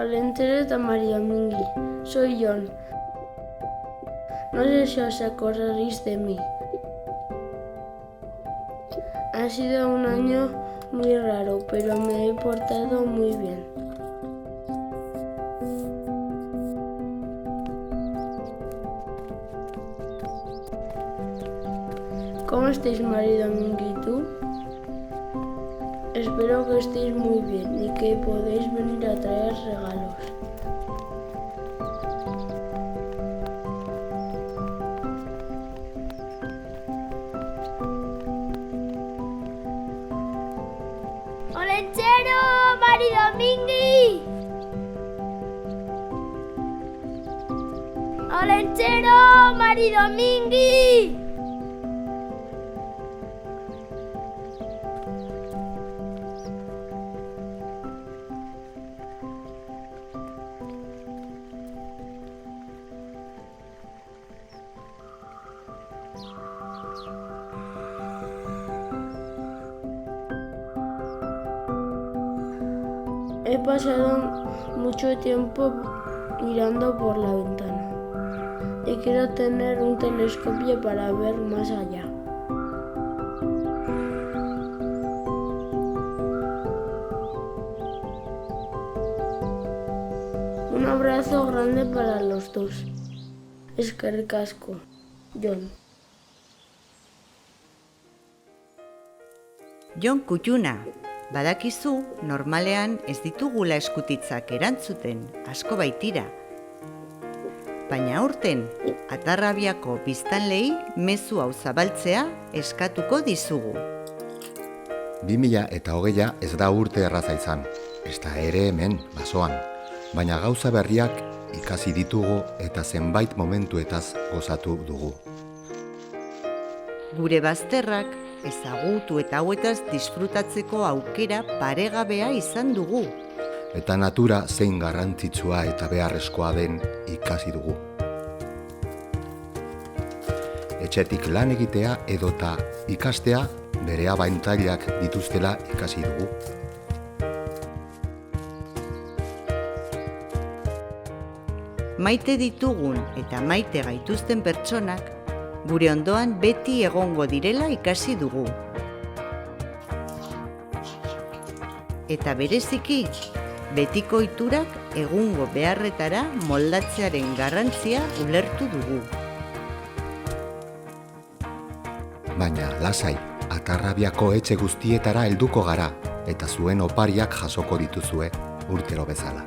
Alentzero eta María Mingui. Soy John. No sé si os acordaréis de mí. Ha sido un año muy raro, pero me he portado muy bien. ¿Cómo estáis, María Mingui y tú? Espero que estéis muy bien y que podáis venir a traer regalos. ¡Olenchero, María Mingui! ¡Olenchero, María Mingui! He pasado mucho tiempo mirando por la ventana y quiero tener un telescopio para ver más allá. Un abrazo grande para los dos. Eskerrik asko, John. Jon Kutxuna, badakizu normalean ez ditugula eskutitzak erantzuten, asko baitira. Baina aurten, Atarrabiako biztanleei mezu hau zabaltzea eskatuko dizugu. 2020 ez da urte erraza izan, ez da ere hemen, basoan, baina gauza berriak ikasi ditugu eta zenbait momentuetaz gozatu dugu. Gure bazterrak ezagutu eta hauetaz disfrutatzeko aukera paregabea izan dugu. Eta natura zein garrantzitsua eta beharrezkoa den ikasi dugu. Etxetik lan egitea edota ikastea bere abantailak dituztela ikasi dugu. Maite ditugun eta maite gaituzten pertsonak gure ondoan beti egongo direla ikasi dugu. Eta bereziki, betiko ohiturak egungo beharretara moldatzearen garrantzia ulertu dugu. Baina lasai, Atarrabiako etxe guztietara helduko gara eta zuen opariak jasoko dituzue urtero bezala.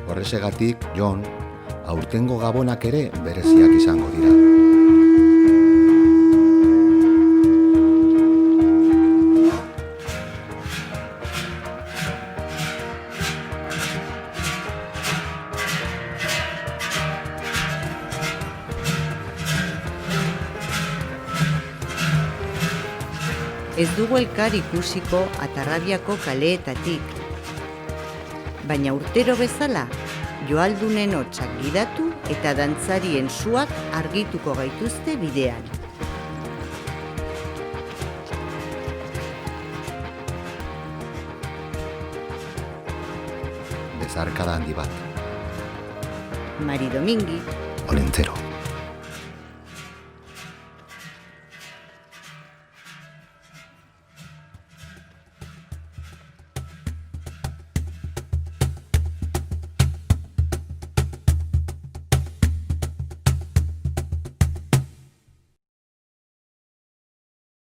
Horrezegatik, Jon, aurtengo gabonak ere bereziak izango dira. Ez dugu elkar ikusiko Atarrabiako kaleetatik. Baina urtero bezala, joaldunen hotsak gidatu eta dantzarien suak argituko gaituzte bidean. Bezarkada handi bat. María Mingui, Olentzero.